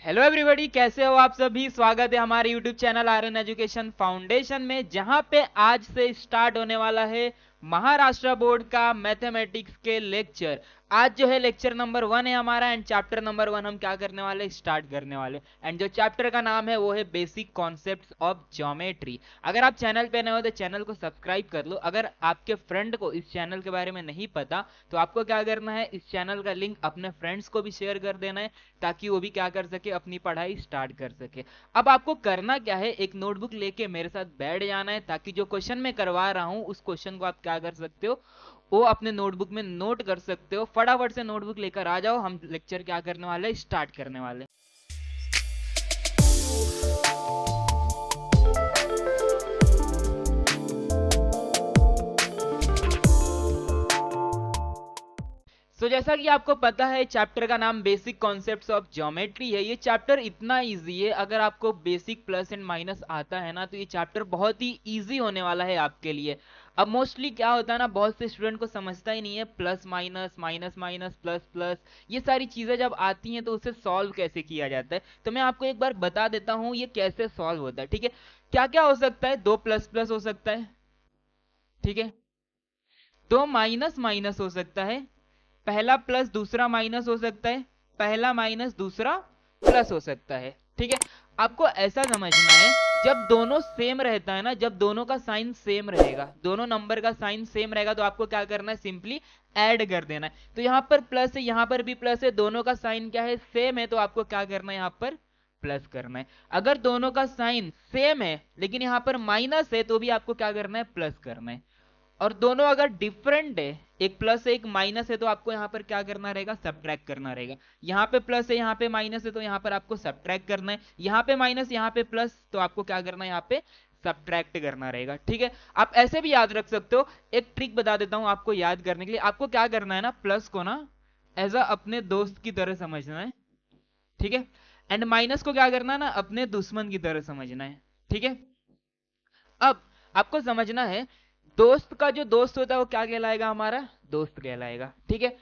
Hello everybody, कैसे हो आप सभी। स्वागत है हमारे YouTube channel Aryan education foundation में, जहां पे आज से स्टार्ट होने वाला है महाराष्ट्र बोर्ड का मैथमेटिक्स के लेक्चर। आज जो है लेक्चर नंबर 1 है हमारा, एंड चैप्टर नंबर 1 हम क्या करने वाले, स्टार्ट करने वाले। एंड जो चैप्टर का नाम है वो है बेसिक कॉन्सेप्ट्स ऑफ ज्योमेट्री। अगर आप चैनल पे नए हो तो चैनल को सब्सक्राइब कर लो। अगर आपके फ्रेंड को इस चैनल के बारे में नहीं पता तो आपको क्या करना है, इस चैनल का लिंक अपने फ्रेंड्स को भी शेयर कर देना है, ताकि वो भी क्या कर सके, अपनी पढ़ाई स्टार्ट कर सके। अब आपको करना क्या है, एक नोटबुक लेके मेरे साथ बैठ जाना है, ताकि जो क्वेश्चन मैं करवा रहा हूं उस क्वेश्चन को आप क्या कर सकते हो, वो अपने नोटबुक में नोट कर सकते हो। फटाफट से नोटबुक लेकर आ जाओ, हम लेक्चर क्या करने वाले, स्टार्ट करने वाले। जैसा कि आपको पता है, चैप्टर का नाम बेसिक कॉन्सेप्ट्स ऑफ ज्योमेट्री है। ये चैप्टर इतना इजी है, अगर आपको बेसिक प्लस एंड माइनस आता है ना, तो ये चैप्टर बहुत ही इजी होने वाला है आपके लिए। अब मोस्टली क्या होता है ना, बहुत से स्टूडेंट को समझता ही नहीं है plus minus, minus minus, plus plus, ये सारी चीजें जब आती हैं तो उसे सॉल्व कैसे किया जाता है। तो मैं आपको एक बार बता देता हूँ ये कैसे सॉल्व होता है। ठीक है, क्या क्या हो सकता है, दो प्लस प्लस हो सकता है, ठीक है, दो माइनस माइनस हो सकता है, पहला प्लस दूसरा माइनस हो सकता है, पहला माइनस दूसरा प्लस हो सकता है। ठीक है, आपको ऐसा समझना है, जब दोनों सेम रहता है ना, जब दोनों का साइन सेम रहेगा, दोनों नंबर का साइन सेम रहेगा, तो आपको क्या करना है, सिंपली ऐड कर देना है। तो यहां पर प्लस है, यहां पर भी प्लस है, दोनों का साइन क्या है, सेम है, तो आपको क्या करना है, यहां पर प्लस करना है। अगर दोनों का साइन सेम है लेकिन यहां पर माइनस है, तो भी आपको क्या करना है, प्लस करना है। और दोनों अगर डिफरेंट है, एक प्लस है एक माइनस है, तो आपको यहां पर क्या करना रहेगा, सब्ट्रैक्ट करना रहेगा। यहां पे प्लस है यहां पे माइनस है, तो यहां पर आपको सब्ट्रैक्ट करना है। यहां पे माइनस यहां पे प्लस, तो आपको क्या करना है, यहां पे सब्ट्रैक्ट करना रहेगा। ठीक है, आप ऐसे भी याद रख सकते हो। एक ट्रिक बता देता हूं आपको याद करने के लिए। आपको क्या करना है ना, प्लस को ना एज अ अपने दोस्त की तरह समझना है, ठीक है, एंड माइनस को क्या करना है ना, अपने दुश्मन की तरह समझना है। ठीक है, अब आपको समझना है, दोस्त का जो दोस्त होता है वो क्या कहलाएगा, हमारा दोस्त कहलाएगा। ठीक है,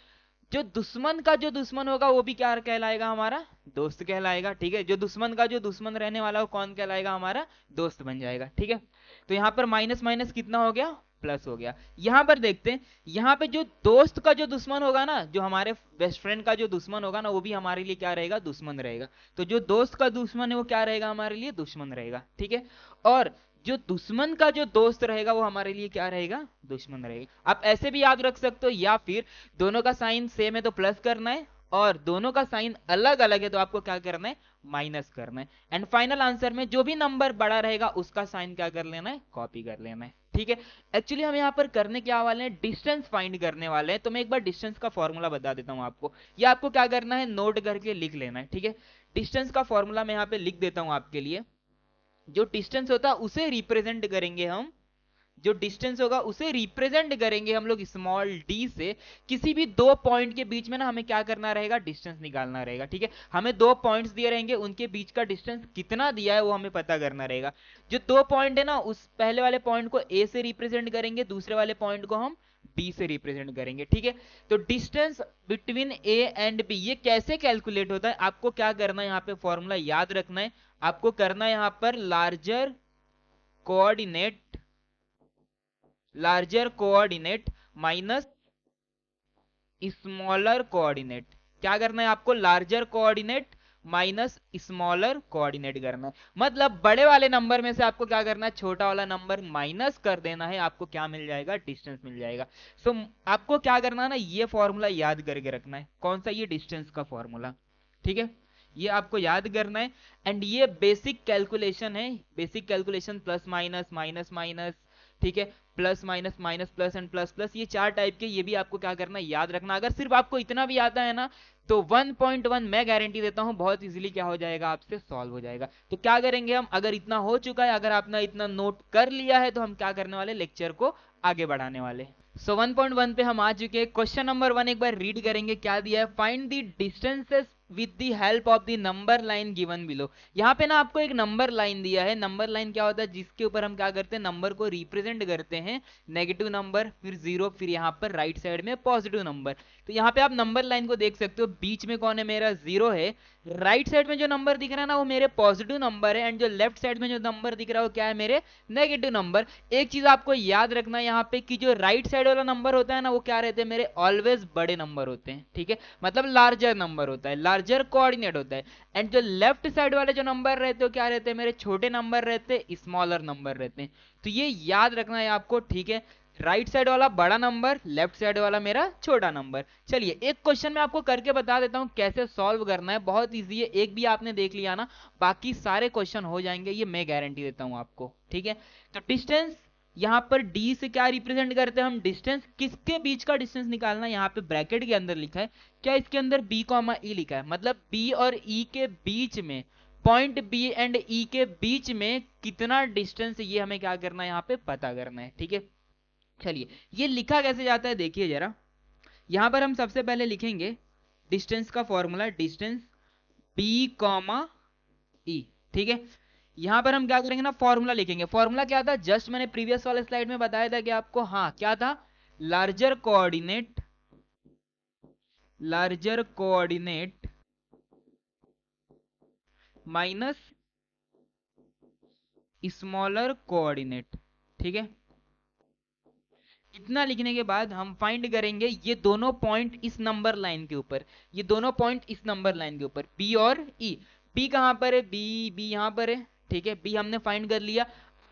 जो दुश्मन का जो दुश्मन होगा वो भी क्या कहलाएगा, हमारा दोस्त कहलाएगा। ठीक है, जो दुश्मन का जो दुश्मन रहने वाला वो कौन कहलाएगा, हमारा दोस्त बन जाएगा। ठीक है, तो यहां पर माइनस माइनस कितना हो गया, प्लस हो गया। यहां पर देखते हैं, यहां पे जो दोस्त का जो दुश्मन होगा ना, जो हमारे बेस्ट फ्रेंड का जो दुश्मन होगा ना, वो भी हमारे लिए क्या रहेगा, दुश्मन रहेगा। तो जो दोस्त का दुश्मन है वो क्या रहेगा, हमारे लिए दुश्मन रहेगा। ठीक है, और जो दुश्मन का जो दोस्त रहेगा वो हमारे लिए क्या रहेगा, दुश्मन रहेगा। आप ऐसे भी याद रख सकते हो, या फिर दोनों का साइन सेम है तो प्लस करना है, और दोनों का साइन अलग अलग है तो आपको क्या करना है, माइनस करना है। एंड फाइनल आंसर में जो भी नंबर बड़ा रहेगा उसका साइन क्या कर लेना है, कॉपी कर लेना है। ठीक है, एक्चुअली हम यहाँ पर करने क्या वाले हैं, डिस्टेंस फाइंड करने वाले हैं। तो मैं एक बार डिस्टेंस का फॉर्मूला बता देता हूँ आपको, ये आपको क्या करना है, नोट करके लिख लेना है। ठीक है, डिस्टेंस का फॉर्मूला मैं यहाँ पे लिख देता हूँ आपके लिए। जो डिस्टेंस होता है उसे रिप्रेजेंट करेंगे हम, जो डिस्टेंस होगा उसे रिप्रेजेंट करेंगे हम लोग स्मॉल डी से। किसी भी दो पॉइंट के बीच में ना हमें क्या करना रहेगा, डिस्टेंस निकालना रहेगा। ठीक है, हमें दो पॉइंट्स दिए रहेंगे, उनके बीच का डिस्टेंस कितना दिया है वो हमें पता करना रहेगा। जो दो पॉइंट है ना, उस पहले वाले पॉइंट को ए से रिप्रेजेंट करेंगे, दूसरे वाले पॉइंट को हम बी से रिप्रेजेंट करेंगे। ठीक है, तो distance between a and b ये कैसे कैलकुलेट होता है, आपको क्या करना है, यहाँ पे फॉर्मूला याद रखना है। आपको करना है यहाँ पर coordinate larger coordinate minus smaller coordinate. क्या करना है आपको, larger coordinate minus smaller coordinate करना है। मतलब बड़े वाले नंबर में से आपको क्या करना है, छोटा वाला नंबर माइनस कर देना है, आपको क्या मिल जाएगा, डिस्टेंस मिल जाएगा। सो आपको क्या करना है ना, ये फॉर्मूला याद करके रखना है। कौन सा, ये डिस्टेंस का फॉर्मूला। ठीक है, ये आपको याद करना है। एंड ये बेसिक कैलकुलेशन है, basic calculation plus minus, minus minus, ठीक है, plus minus, minus plus and plus plus, ये चार टाइप के, ये भी आपको क्या करना है, याद रखना। अगर सिर्फ आपको इतना भी आता है ना, तो 1.1 मैं गारंटी देता हूं बहुत इजीली क्या हो जाएगा, आपसे सॉल्व हो जाएगा। तो क्या करेंगे हम, अगर इतना हो चुका है, अगर आपने इतना नोट कर लिया है, तो हम क्या करने वाले, लेक्चर को आगे बढ़ाने वाले। सो 1.1 पे हम आ चुके हैं। क्वेश्चन नंबर 1 एक बार रीड करेंगे, क्या दिया है, find the distances with the help of the number line given below. यहाँ पे ना आपको एक नंबर लाइन दिया है। नंबर लाइन क्या होता है, जिसके ऊपर हम क्या करते हैं, नंबर को रिप्रेजेंट करते हैं। नेगेटिव नंबर, फिर जीरो, फिर यहाँ पर राइट साइड में पॉजिटिव नंबर। तो यहाँ पे आप नंबर लाइन को देख सकते हो, बीच में कौन है, मेरा जीरो है। राइट साइड में जो नंबर दिख रहा है ना, वो मेरे पॉजिटिव नंबर है, एंड जो लेफ्ट साइड में जो नंबर दिख रहा है वो क्या है, मेरे नेगेटिव नंबर। एक चीज आपको याद रखना है यहाँ पे कि जो राइट साइड वाला नंबर होता है ना, वो क्या रहते हैं, मेरे ऑलवेज बड़े नंबर होते हैं, ठीक है, मतलब लार्जर नंबर होता है, लार्जर कोऑर्डिनेट होता है। एंड जो लेफ्ट साइड वाले जो नंबर रहते हो क्या रहते हैं, मेरे छोटे नंबर रहते हैं, स्मॉलर नंबर रहते हैं। तो ये याद रखना है आपको, ठीक है। राइट साइड वाला बड़ा नंबर, लेफ्ट साइड वाला मेरा छोटा नंबर। चलिए एक क्वेश्चन मैं आपको करके बता देता हूं कैसे सॉल्व करना है। बहुत इजी है, एक भी आपने देख लिया ना, बाकी सारे क्वेश्चन हो जाएंगे, ये मैं गारंटी देता हूं आपको, ठीक है। तो डिस्टेंस यहाँ पर डी से क्या रिप्रेजेंट करते हैं हम, डिस्टेंस। किसके बीच का डिस्टेंस निकालना है, यहाँ पे ब्रैकेट के अंदर लिखा है। क्या इसके अंदर बी कॉमा ई लिखा है, मतलब बी और ई के बीच में, पॉइंट बी एंड ई के बीच में कितना डिस्टेंस, ये हमें क्या करना है, यहाँ पे पता करना है, ठीक है। चलिए ये लिखा कैसे जाता है देखिए जरा। यहां पर हम सबसे पहले लिखेंगे डिस्टेंस का formula, distance b comma e, ठीक है। यहां पर हम क्या करेंगे ना, फॉर्मूला लिखेंगे। फॉर्मूला क्या था, जस्ट मैंने प्रीवियस वाले स्लाइड में बताया था कि आपको, हाँ क्या था, larger coordinate, larger coordinate minus smaller coordinate, ठीक है। इतना लिखने के बाद हम फाइंड करेंगे ये दोनों पॉइंट इस नंबर लाइन के ऊपर, ये दोनों पॉइंट इस नंबर लाइन के ऊपर, बी और ई। बी कहां पर है, बी बी यहां पर है, ठीक है, बी हमने फाइंड कर लिया।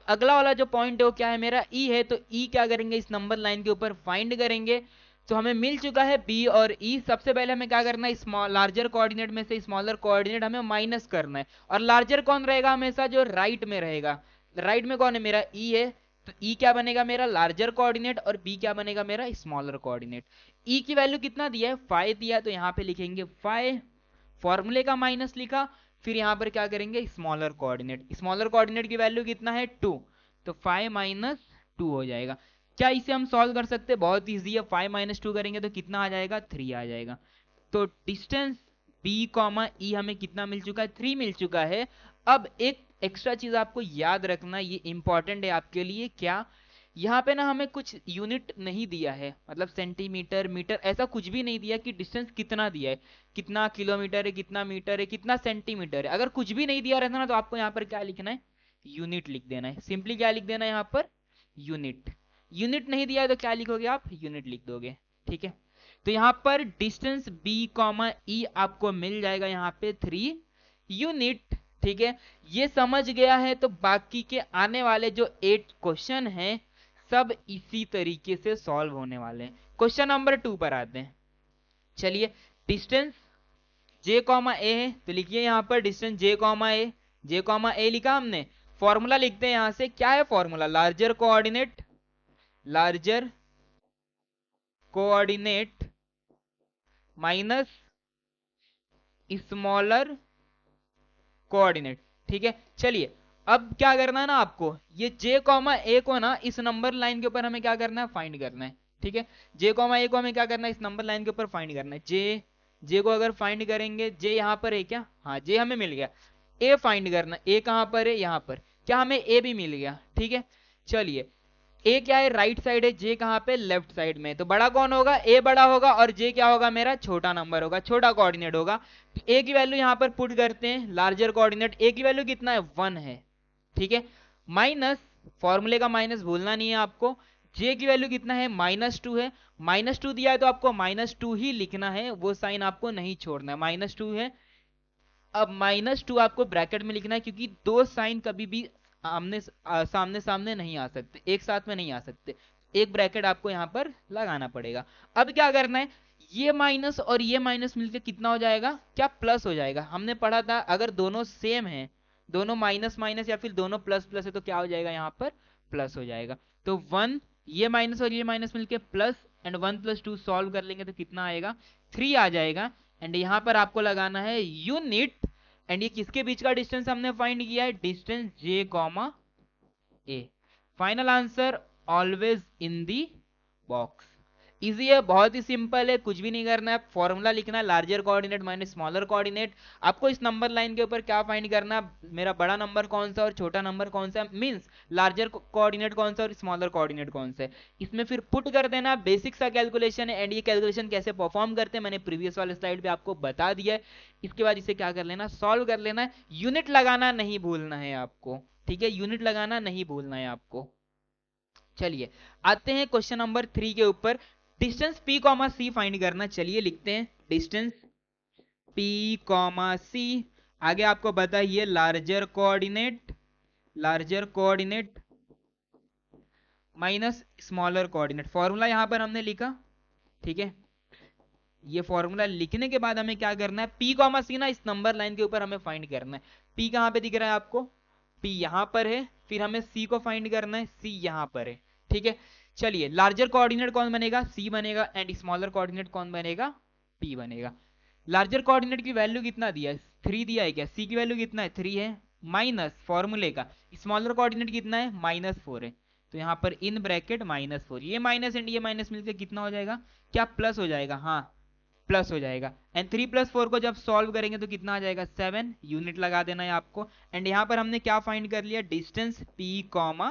अगला वाला जो पॉइंट है वो क्या है, मेरा ई है। तो ई क्या करेंगे, इस नंबर लाइन के ऊपर फाइंड करेंगे। तो हमें मिल चुका है बी और ई। सबसे पहले हमें क्या करना है, स्मॉल लार्जर कोऑर्डिनेट में से स्मॉलर कोऑर्डिनेट हमें माइनस करना है। और लार्जर कौन रहेगा, हमेशा जो राइट में रहेगा। राइट में कौन है, मेरा ई है। तो ई क्या बनेगा, मेरा लार्जर कोऑर्डिनेट, और बी क्या बनेगा, मेरा स्मॉलर कोऑर्डिनेट। ई की वैल्यू कितना दिया है, 5 दिया है, तो यहाँ पे लिखेंगे 5, फॉर्मूले का माइनस लिखा। फिर यहाँ पर क्या करेंगे, स्मॉलर कोऑर्डिनेट, स्मॉलर कोऑर्डिनेट की वैल्यू कितना है, 2, तो 5 माइनस 2 हो जाएगा। क्या इसे हम सॉल्व कर सकते हैं, बहुत ईजी है। 5 माइनस 2 करेंगे तो कितना आ जाएगा, 3 आ जाएगा। तो डिस्टेंस बी कॉमा ई हमें कितना मिल चुका है, 3 मिल चुका है। अब एक एक्स्ट्रा चीज आपको याद रखना, ये इंपॉर्टेंट है आपके लिए। क्या, यहाँ पे ना हमें कुछ यूनिट नहीं दिया है, मतलब सेंटीमीटर, मीटर, ऐसा कुछ भी नहीं दिया कि डिस्टेंस कितना दिया है, कितना किलोमीटर है, कितना मीटर है, कितना सेंटीमीटर है। अगर कुछ भी नहीं दिया रहता ना, तो आपको यहाँ पर क्या लिखना है, यूनिट लिख देना है। सिंपली क्या लिख देना है यहाँ पर, यूनिट। यूनिट नहीं दिया है तो क्या लिखोगे आप, यूनिट लिख दोगे, ठीक है। तो यहाँ पर डिस्टेंस बी कॉमा ई आपको मिल जाएगा यहाँ पे 3 यूनिट, ठीक है। ये समझ गया है तो बाकी के आने वाले जो 8 क्वेश्चन हैं सब इसी तरीके से सॉल्व होने वाले हैं। क्वेश्चन नंबर 2 पर आते हैं। चलिए, डिस्टेंस जे कॉमा ए है, तो लिखिए यहाँ पर डिस्टेंस जे कॉमा ए। जे कॉमा ए लिखा हमने, फॉर्मूला लिखते हैं यहां से। क्या है formula, larger coordinate, larger coordinate minus smaller coordinate, ठीक है। चलिए अब क्या करना है ना आपको, ये जे कॉमा ए को ना इस नंबर लाइन के ऊपर हमें क्या करना है, फाइंड करना है, ठीक है। जे कॉमा ए को हमें क्या करना है, इस नंबर लाइन के ऊपर फाइंड करना है। जे जे को अगर फाइंड करेंगे, जे यहाँ पर है क्या, हाँ जे हमें मिल गया। ए फाइंड करना, ए कहां पर है, यहाँ पर। क्या, हमें ए भी मिल गया, ठीक है। चलिए, ए क्या है, राइट साइड है, जे कहां पे, लेफ्ट साइड में। तो बड़ा कौन होगा, ए बड़ा होगा, और जे क्या होगा, मेरा छोटा नंबर होगा, छोटा कोऑर्डिनेट होगा। तो ए की वैल्यू यहां पर पुट करते हैं, लार्जर कोऑर्डिनेट। ए की वैल्यू कितना है, 1 है, ठीक है। माइनस, फॉर्मूले का माइनस भूलना नहीं है आपको। जे की वैल्यू कितना है, -2 है। -2 दिया है तो आपको -2 ही लिखना है, वो साइन आपको नहीं छोड़ना है, -2 है। अब -2 आपको ब्रैकेट में लिखना है, क्योंकि दो साइन कभी भी आमने सामने सामने नहीं आ सकते, एक साथ में नहीं आ सकते। एक ब्रैकेट आपको यहां पर लगाना पड़ेगा। अब क्या करना है, ये माइनस और ये माइनस मिलकर कितना हो जाएगा, क्या प्लस हो जाएगा। हमने पढ़ा था अगर दोनों सेम है, दोनों माइनस माइनस या फिर दोनों प्लस प्लस है, तो क्या हो जाएगा, यहाँ पर प्लस हो जाएगा। तो 1, ये माइनस और ये माइनस मिलके प्लस, एंड 1 + 2 सॉल्व कर लेंगे तो कितना आएगा, 3 आ जाएगा। एंड यहां पर आपको लगाना है यूनिट। एंड ये किसके बीच का डिस्टेंस हमने फाइंड किया है, distance J comma A. Final answer always in the box. Easy है, बहुत ही सिंपल है, कुछ भी नहीं करना है, फॉर्मूला लिखना है larger coordinate minus smaller coordinate. आपको इस नंबर लाइन के ऊपर क्या फाइंड करना है, मेरा बड़ा नंबर कौन सा और छोटा नंबर कौन सा है, मींस लार्जर कोऑर्डिनेट कौन सा और स्मॉलर कोऑर्डिनेट कौन सा है, इसमें फिर पुट कर देना। बेसिक सा कैलकुलेशन है, एंड ये कैलकुलेशन कैसे परफॉर्म करते हैं मैंने प्रीवियस वाले स्लाइड पे आपको बता दिया है। इसके बाद इसे क्या कर लेना, सॉल्व कर लेना है। यूनिट लगाना नहीं भूलना है आपको, ठीक है, यूनिट लगाना नहीं भूलना है आपको। चलिए आते हैं क्वेश्चन नंबर 3 के ऊपर। डिस्टेंस P कॉमा सी फाइंड करना। चलिए लिखते हैं डिस्टेंस P कॉमा सी। आगे आपको बताइए larger coordinate minus smaller coordinate. Formula यहां पर हमने लिखा, ठीक है। ये फॉर्मूला लिखने के बाद हमें क्या करना है, P कॉमा सी ना इस नंबर लाइन के ऊपर हमें फाइंड करना है। P कहां पे दिख रहा है आपको, P यहां पर है, फिर हमें C को फाइंड करना है, C यहां पर है, ठीक है। चलिए लार्जर कोऑर्डिनेट कौन बनेगा, C बनेगा, एंड स्मॉलर कोऑर्डिनेट कौन बनेगा, P बनेगा। लार्जर कोऑर्डिनेट की वैल्यू कितना दिया है, 3 दिया है क्या, C की वैल्यू कितना है, 3 है, माइनस फॉर्मूले का स्मॉलर कोऑर्डिनेट कितना है, -4 है, तो यहां पर इन ब्रैकेट -4, ये माइनस एंड ये माइनस मिलकर कितना हो जाएगा, क्या प्लस हो जाएगा, हाँ प्लस हो जाएगा। एंड 3 + 4 को जब सॉल्व करेंगे तो कितना आ जाएगा, 7, यूनिट लगा देना है आपको। एंड यहाँ पर हमने क्या फाइंड कर लिया, distance P comma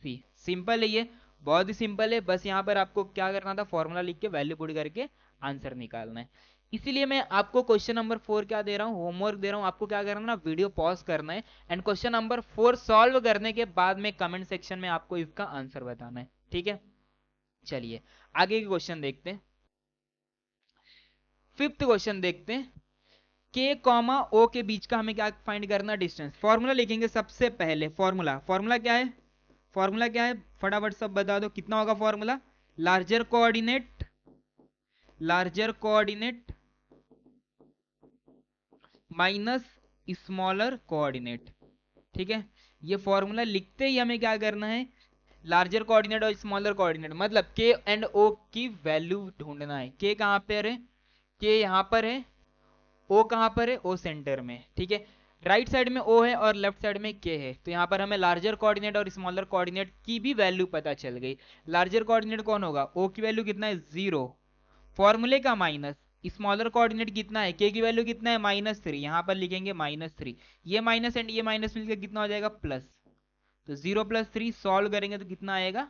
C। Simple है ये, बहुत ही सिंपल है, बस यहाँ पर आपको क्या करना था, फॉर्मूला लिख के वैल्यू पुट करके आंसर निकालना है। इसीलिए मैं आपको क्वेश्चन नंबर 4 क्या दे रहा हूँ, होमवर्क दे रहा हूँ। आपको क्या करना है ना, वीडियो पॉज करना है एंड क्वेश्चन नंबर 4 सॉल्व करने के बाद में कमेंट सेक्शन में आपको इसका आंसर बताना है, ठीक है। चलिए आगे के क्वेश्चन देखते हैं। 5th क्वेश्चन देखते हैं। के कॉमा ओ के बीच का हमें क्या फाइंड करना, डिस्टेंस। फॉर्मूला लिखेंगे सबसे पहले, फॉर्मूला क्या है, फॉर्मूला क्या है, फटाफट सब बता दो कितना होगा formula, larger coordinate minus smaller coordinate, ठीक है। ये फॉर्मूला लिखते ही हमें क्या करना है, लार्जर कोऑर्डिनेट और स्मॉलर कोऑर्डिनेट मतलब के एंड ओ की वैल्यू ढूंढना है। के कहां पर है, के यहां पर है, ओ कहां पर है, ओ सेंटर में, ठीक है। राइट साइड में ओ है और लेफ्ट साइड में के है, तो यहां पर हमें लार्जर कोऑर्डिनेट और स्मॉलर कोऑर्डिनेट की भी वैल्यू पता चल गई। लार्जर कोऑर्डिनेट कौन होगा, ओ की वैल्यू कितना है, 0, फॉर्मूले का माइनस, स्मॉलर कोऑर्डिनेट कितना है, के की वैल्यू कितना है, -3, यहां पर लिखेंगे -3, ये माइनस एंड ये माइनस मिलकर कितना हो जाएगा, प्लस, तो 0 + 3 सॉल्व करेंगे तो कितना आएगा,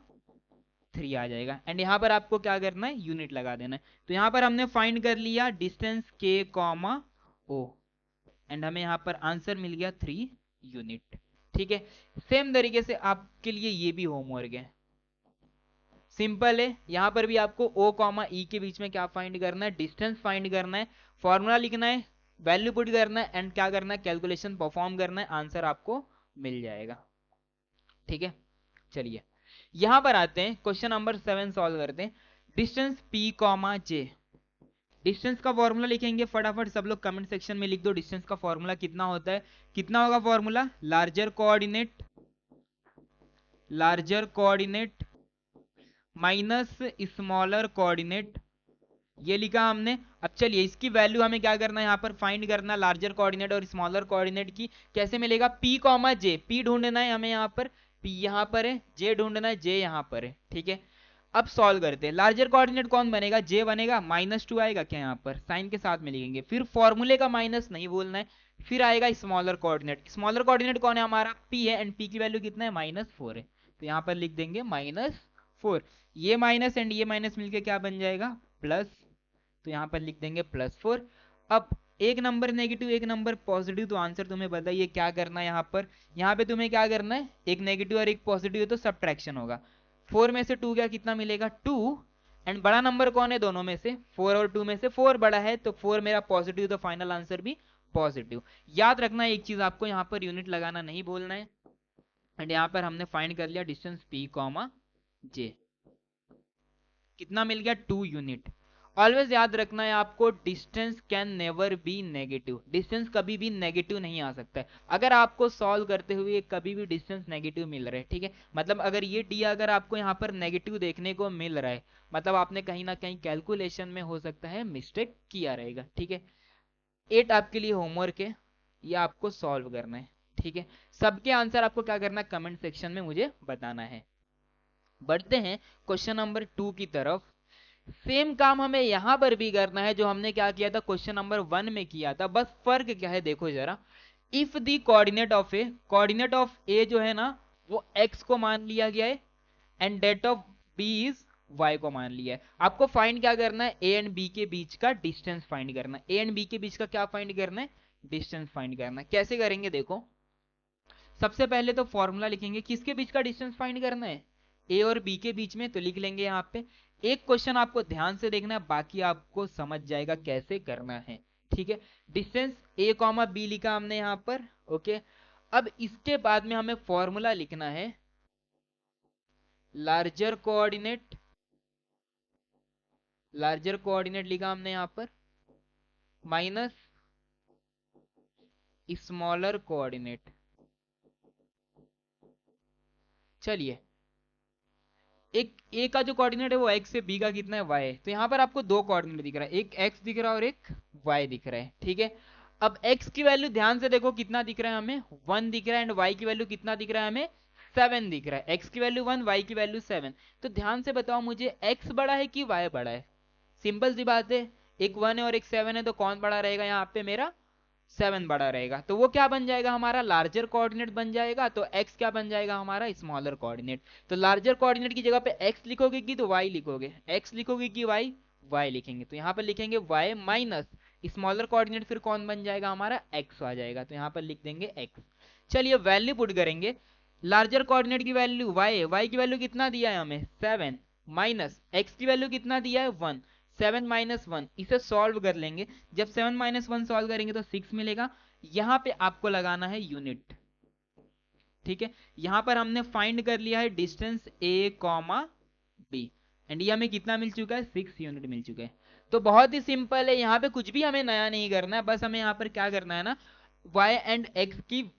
3 आ जाएगा। एंड यहाँ पर आपको क्या करना है, यूनिट लगा देना है। तो यहाँ पर हमने फाइंड कर लिया डिस्टेंस के कॉमा ओ, एंड हमें यहाँ पर आंसर मिल गया 3 यूनिट, ठीक है। सेम तरीके से आपके लिए ये भी होमवर्क है, सिंपल है। यहां पर भी आपको O कॉमा E के बीच में क्या फाइंड करना है, डिस्टेंस फाइंड करना है, फॉर्मूला लिखना है, वैल्यू पुट करना है, एंड क्या करना है, कैलकुलेशन परफॉर्म करना है, आंसर आपको मिल जाएगा, ठीक है। चलिए यहां पर आते हैं, क्वेश्चन नंबर 7 सॉल्व करते हैं। Distance P comma J, distance का फॉर्मूला लिखेंगे, फटाफट सब लोग कमेंट सेक्शन में लिख दो डिस्टेंस का फॉर्मूला कितना होता है। कितना होगा formula, larger coordinate minus smaller coordinate, ये लिखा हमने। अब चलिए इसकी वैल्यू हमें क्या करना है, यहाँ पर फाइंड करना लार्जर कोऑर्डिनेट और स्मॉलर कोऑर्डिनेट की। कैसे मिलेगा, P कॉमा J, P ढूंढना है हमें, यहाँ पर P यहाँ पर है, J ढूंढना है, J यहाँ पर है, ठीक है। अब सॉल्व करते हैं, लार्जर कोऑर्डिनेट कौन बनेगा, J बनेगा, -2 आएगा क्या, यहाँ पर साइन के साथ में लिखेंगे, फिर फॉर्मूले का माइनस नहीं बोलना है, फिर आएगा स्मॉलर कोऑर्डिनेट कौन है हमारा, P है, एंड P की वैल्यू कितना है, -4 है, तो यहाँ पर लिख देंगे -4, ये माइनस एंड ये माइनस मिलके क्या बन जाएगा, प्लस, तो यहां पर लिख देंगे +4। अब एक नंबर नेगेटिव एक नंबर पॉजिटिव, तो आंसर तुम्हें बताइए क्या करना है। यहाँ पे तुम्हें क्या करना है, एक नेगेटिव और एक पॉजिटिव है तो सब्ट्रैक्शन होगा। 4 में से 2 क्या कितना मिलेगा, 2, एंड बड़ा नंबर कौन है दोनों में से, 4 और 2 में से 4 बड़ा है, तो 4 मेरा पॉजिटिव, तो फाइनल आंसर भी पॉजिटिव। याद रखना एक चीज आपको, यहाँ पर यूनिट लगाना नहीं बोलना है। एंड यहाँ पर हमने फाइंड कर लिया डिस्टेंस P कॉमा J, कितना मिल गया, 2 यूनिट। ऑलवेज याद रखना है आपको, distance can never be negative, distance कभी भी नेगेटिव नहीं आ सकता है। अगर आपको सॉल्व करते हुए कभी भी डिस्टेंस नेगेटिव मिल रहा है, ठीक है, मतलब अगर ये डी अगर आपको यहाँ पर नेगेटिव देखने को मिल रहा है, मतलब आपने कहीं ना कहीं कैलकुलेशन में हो सकता है मिस्टेक किया रहेगा, ठीक है। 8 आपके लिए होमवर्क है, ये आपको सॉल्व करना है, ठीक है। सबके आंसर आपको क्या करना है, कमेंट सेक्शन में मुझे बताना है। बढ़ते हैं क्वेश्चन नंबर 2 की तरफ। सेम काम हमें यहां पर भी करना है जो हमने क्या किया था क्वेश्चन नंबर 1 में किया था, बस फर्क क्या है देखो जरा। इफ दी कोऑर्डिनेट ऑफ ए जो है ना वो x को मान लिया गया है and that of b is y को मान लिया है। आपको फाइंड क्या करना है, a एंड b के बीच का डिस्टेंस फाइंड करना है। a एंड b के बीच का क्या फाइंड करना है, डिस्टेंस फाइंड करना है। कैसे करेंगे देखो, सबसे पहले तो फॉर्मूला लिखेंगे, किसके बीच का डिस्टेंस फाइंड करना है, ए और बी के बीच में, तो लिख लेंगे यहाँ पे। एक क्वेश्चन आपको ध्यान से देखना है, बाकी आपको समझ जाएगा कैसे करना है, ठीक है। डिस्टेंस ए कॉमा बी लिखा हमने यहाँ पर, ओके। अब इसके बाद में हमें फॉर्मूला लिखना है लार्जर कोऑर्डिनेट, लार्जर कोऑर्डिनेट लिखा हमने यहाँ पर माइनस स्मॉलर कोऑर्डिनेट। चलिए, एक ए का जो कोऑर्डिनेट है वो x है, बी का कितना है y है, तो यहाँ पर आपको दो कोऑर्डिनेट दिख रहा है, एक x दिख रहा है और एक y दिख रहा है, ठीक है। अब x की वैल्यू ध्यान से देखो कितना दिख रहा है हमें, 1 दिख रहा है, एंड y की वैल्यू कितना दिख रहा है हमें, 7 दिख रहा है। x की वैल्यू 1, y की वैल्यू 7। तो ध्यान से बताओ मुझे x बड़ा है कि y बड़ा है, सिंपल सी बात है, एक 1 है और एक 7 है, तो कौन बड़ा रहेगा यहाँ पे, मेरा 7 बड़ा रहेगा। तो वो क्या बन जाएगा हमारा, लार्जर कोऑर्डिनेट बन जाएगा। तो x क्या बन जाएगा हमारा, स्मॉलर कोऑर्डिनेट। तो लार्जर कोऑर्डिनेट की जगह पे x लिखोगे कि तो y लिखोगे, x लिखोगे कि y लिखेंगे। तो यहाँ पर लिखेंगे y माइनस स्मॉलर कोऑर्डिनेट, फिर कौन बन जाएगा हमारा, x आ जाएगा। तो यहाँ पर लिख देंगे x। चलिए वैल्यू पुट करेंगे, लार्जर कोऑर्डिनेट की वैल्यू y है, y की वैल्यू कितना दिया है हमें 7, माइनस x की वैल्यू कितना दिया है 1, 7 माइनस 1, इसे सॉल्व कर लेंगे। जब 7 माइनस 1 सॉल्व करेंगे तो 6 मिलेगा। यहां पे आपको लगाना है यूनिट, ठीक है। यहां पर हमने फाइंड कर लिया है distance a comma b, and ये हमें कितना मिल चुका है, 6 यूनिट मिल चुके हैं। तो बहुत ही सिंपल है, यहाँ पे कुछ भी हमें नया नहीं करना है, बस हमें यहाँ पर क्या करना है ना, y एंड x की,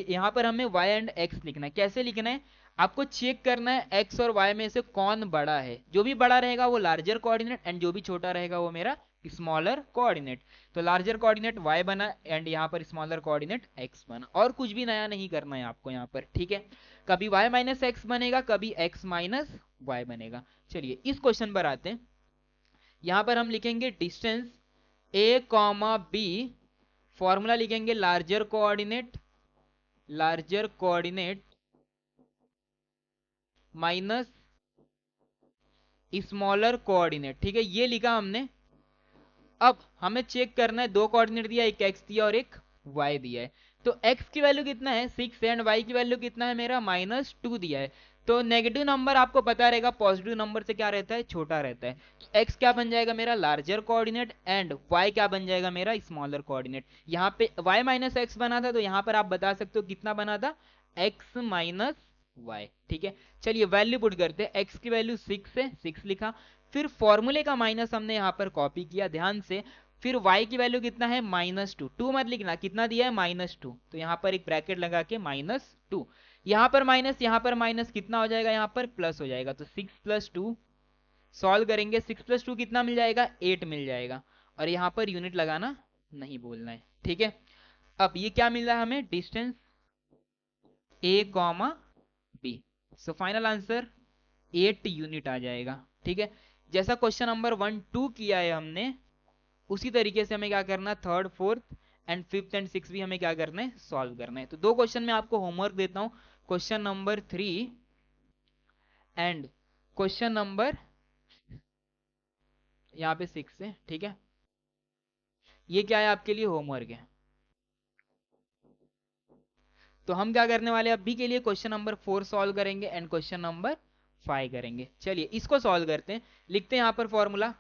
यहाँ पर हमें y एंड x लिखना है। कैसे लिखना है, आपको चेक करना है x और y में से कौन बड़ा है, जो भी बड़ा रहेगा वो लार्जर कोऑर्डिनेट, एंड जो भी छोटा रहेगा वो मेरा स्मॉलर कोऑर्डिनेट। तो लार्जर कोऑर्डिनेट y बना एंड यहाँ पर स्मॉलर कोऑर्डिनेट x बना, और कुछ भी नया नहीं करना है आपको यहाँ पर, ठीक है। कभी y माइनस एक्स बनेगा, कभी x माइनस y बनेगा। चलिए इस क्वेश्चन पर आते हैं। यहां पर हम लिखेंगे distance a comma b, formula लिखेंगे larger coordinate, larger coordinate minus smaller coordinate, ठीक है, ये लिखा हमने। अब हमें चेक करना है, दो कोऑर्डिनेट दिया, एक x दिया और एक y दिया है। तो x की वैल्यू कितना है 6 है, एंड y की वैल्यू कितना है मेरा -2 दिया है। तो नेगेटिव नंबर आपको पता रहेगा पॉजिटिव नंबर से क्या रहता है, छोटा रहता है। तो x क्या बन जाएगा मेरा लार्जर कोऑर्डिनेट, एंड y क्या बन जाएगा मेरा स्मॉलर कोऑर्डिनेट। यहाँ पे y माइनस एक्स बना था, तो यहाँ पर आप बता सकते हो कितना बना था, x माइनस y, ठीक है। चलिए वैल्यू पुट करते हैं, x की वैल्यू 6 है, 6 लिखा, फिर फॉर्मूले का माइनस हमने यहाँ पर कॉपी किया ध्यान से, फिर y की वैल्यू कितना है -2, 2 मत लिखना, कितना दिया है -2, तो यहाँ पर एक ब्रैकेट लगा के -2, यहाँ पर माइनस, यहाँ पर माइनस, कितना हो जाएगा यहाँ पर प्लस हो जाएगा। तो 6 + 2 सॉल्व करेंगे, 6 + 2 कितना मिल जाएगा, 8 मिल जाएगा, और यहाँ पर यूनिट लगाना नहीं बोलना है, ठीक है। अब ये क्या मिल रहा है हमें, distance a comma b, so final answer 8 unit आ जाएगा, ठीक है। जैसा क्वेश्चन नंबर 1 2 किया है हमने, उसी तरीके से हमें क्या करना है, third fourth and fifth and six भी हमें क्या करना है, सॉल्व करना है। तो दो क्वेश्चन में आपको होमवर्क देता हूं, question number 3 and question number यहाँ पे 6 है, ठीक है। ये क्या है आपके लिए होमवर्क है। तो हम क्या करने वाले हैं, अभी के लिए क्वेश्चन नंबर 4 सॉल्व करेंगे एंड क्वेश्चन नंबर 5 करेंगे। चलिए इसको सॉल्व करते हैं, लिखते हैं यहाँ पर formula,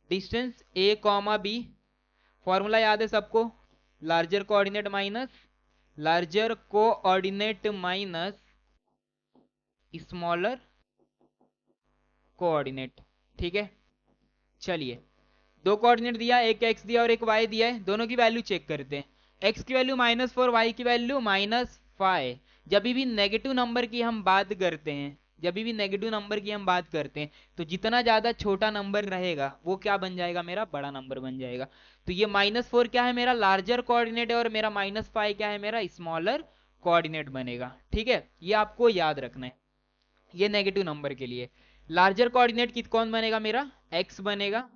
distance a comma b, formula याद है सबको, larger coordinate minus, larger coordinate minus smaller coordinate, ठीक है। चलिए दो कोऑर्डिनेट दिया, एक x दिया और एक y दिया है, दोनों की वैल्यू चेक करते हैं। x की वैल्यू -4, y की वैल्यू -5। जब भी नेगेटिव नंबर की हम बात करते हैं, जब भी नेगेटिव नंबर की हम बात करते हैं, तो जितना ज्यादा छोटा नंबर रहेगा वो क्या बन जाएगा, मेरा बड़ा नंबर बन जाएगा। तो ये -4 क्या है, मेरा लार्जर कोऑर्डिनेट है, और मेरा -5 क्या है, मेरा स्मॉलर कोऑर्डिनेट बनेगा, ठीक है। ये आपको याद रखना है, ये नेगेटिव नंबर के लिए। लार्जर कोऑर्डिनेट कौन बनेगा मेरा, x बनेगा,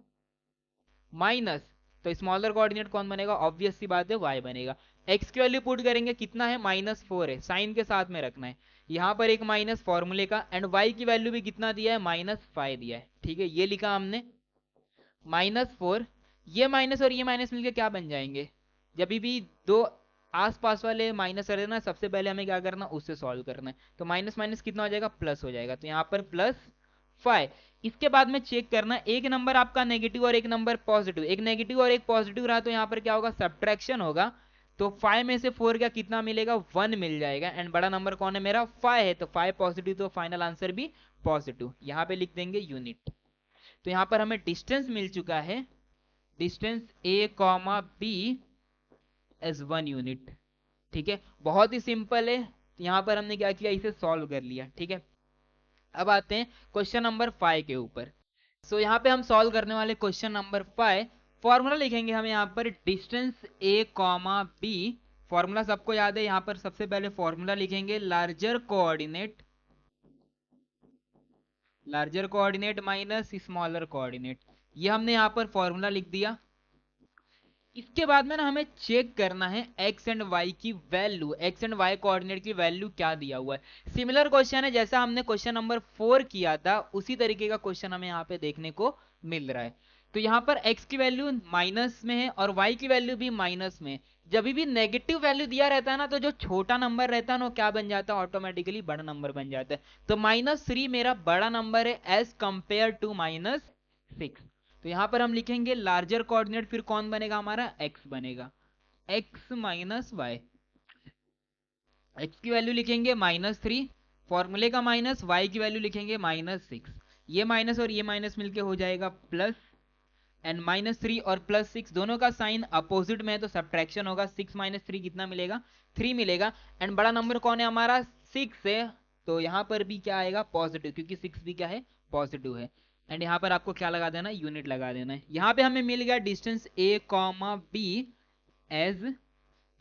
माइनस, तो स्मॉलर कोऑर्डिनेट कौन बनेगा, ऑब्वियस सी बात है y बनेगा। x की वैल्यू पुट करेंगे, कितना है, -4 है, साइन के साथ में रखना है, यहाँ पर एक माइनस फॉर्मूले का, एंड y की वैल्यू भी कितना दिया है, -5 दिया है, ठीक है, ये लिखा हमने -4। ये माइनस और ये माइनस मिलके क्या बन जाएंगे, जब भी दो आसपास वाले माइनस कर देना, सबसे पहले हमें क्या करना, उससे सॉल्व करना है, तो माइनस माइनस कितना हो जाएगा, प्लस हो जाएगा, तो यहाँ पर +5। इसके बाद में चेक करना, एक नंबर आपका नेगेटिव और एक नंबर पॉजिटिव, एक नेगेटिव और एक पॉजिटिव रहा, तो यहाँ पर क्या होगा, सब्ट्रैक्शन होगा, तो 5 में से 4 का कितना मिलेगा, 1 मिल जाएगा, एंड बड़ा नंबर कौन है मेरा, 5 है, तो 5 पॉजिटिव, तो फाइनल आंसर भी पॉजिटिव, यहाँ पे लिख देंगे यूनिट। तो यहाँ पर हमें डिस्टेंस मिल चुका है, distance a, b as 1 unit, ठीक है, बहुत ही सिंपल है। यहाँ पर हमने क्या किया, इसे सॉल्व कर लिया, ठीक है। अब आते हैं क्वेश्चन नंबर 5 के ऊपर। सो यहाँ पे हम सॉल्व करने वाले क्वेश्चन नंबर 5, फॉर्मूला लिखेंगे हम यहाँ पर, डिस्टेंस a, b, फॉर्मूला सबको याद है, यहाँ पर सबसे पहले फॉर्मूला लिखेंगे, larger coordinate minus smaller coordinate, ये हमने यहाँ पर फॉर्मूला लिख दिया। इसके बाद में ना हमें चेक करना है x एंड y की value, x and y coordinate की वैल्यू क्या दिया हुआ है। सिमिलर क्वेश्चन है, जैसा हमने क्वेश्चन नंबर 4 किया था, उसी तरीके का क्वेश्चन हमें यहाँ पे देखने को मिल रहा है। तो यहाँ पर x की वैल्यू माइनस में है और y की वैल्यू भी माइनस में। जब भी नेगेटिव वैल्यू दिया रहता है ना, तो जो छोटा नंबर रहता है ना, वो क्या बन जाता है, ऑटोमेटिकली बड़ा नंबर बन जाता है। तो -3 मेरा बड़ा नंबर है एज कंपेयर टू -6। तो यहां पर हम लिखेंगे लार्जर कोऑर्डिनेट, फिर कौन बनेगा हमारा, x बनेगा, x माइनस वाई, x की वैल्यू लिखेंगे -3, फॉर्मूले का माइनस, y की वैल्यू लिखेंगे -6, ये माइनस और ये माइनस मिलके हो जाएगा प्लस, एंड -3 और +6 दोनों का साइन अपोजिट में है, तो सब्ट्रैक्शन होगा, 6 - 3 कितना मिलेगा, 3 मिलेगा, एंड बड़ा नंबर कौन है हमारा, 6 है, तो यहाँ पर भी क्या आएगा, पॉजिटिव, क्योंकि 6 भी क्या है, पॉजिटिव है, एंड यहाँ पर आपको क्या लगा देना है, यूनिट लगा देना है। यहाँ पे हमें मिल गया distance a, b as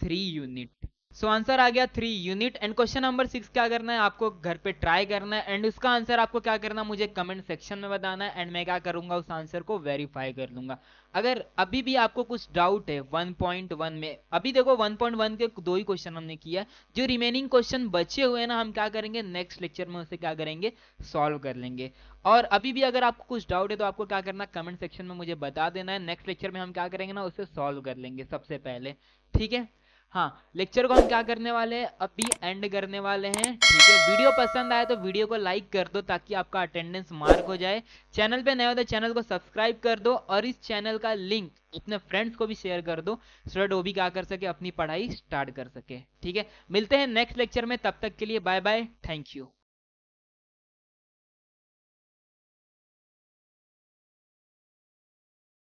3 unit. So answer आ गया 3 यूनिट। एंड क्वेश्चन नंबर 6 क्या करना है, आपको घर पे ट्राई करना है, एंड उसका आंसर आपको क्या करना है, मुझे कमेंट सेक्शन में बताना है, एंड मैं क्या करूंगा, उस आंसर को वेरीफाई कर लूंगा। अगर अभी भी आपको कुछ डाउट है 1.1 में, अभी देखो 1.1 के 2 ही क्वेश्चन हमने किया, जो रिमेनिंग क्वेश्चन बचे हुए हैं ना, हम क्या करेंगे, नेक्स्ट लेक्चर में उसे क्या करेंगे, सॉल्व कर लेंगे। और अभी भी अगर आपको कुछ डाउट है, तो आपको क्या करना, कमेंट सेक्शन में मुझे बता देना है, नेक्स्ट लेक्चर में हम क्या करेंगे ना, उसे सॉल्व कर लेंगे सबसे पहले, ठीक है। हाँ, लेक्चर को हम क्या करने वाले हैं, अभी एंड करने वाले हैं, ठीक है। वीडियो पसंद आए तो वीडियो को लाइक कर दो, ताकि आपका अटेंडेंस मार्क हो जाए। चैनल पे नए हो तो चैनल को सब्सक्राइब कर दो, और इस चैनल का लिंक अपने फ्रेंड्स को भी शेयर कर दो, सो दैट वो भी क्या कर सके, अपनी पढ़ाई स्टार्ट कर सके, ठीक है। मिलते हैं नेक्स्ट लेक्चर में, तब तक के लिए बाय बाय, थैंक यू।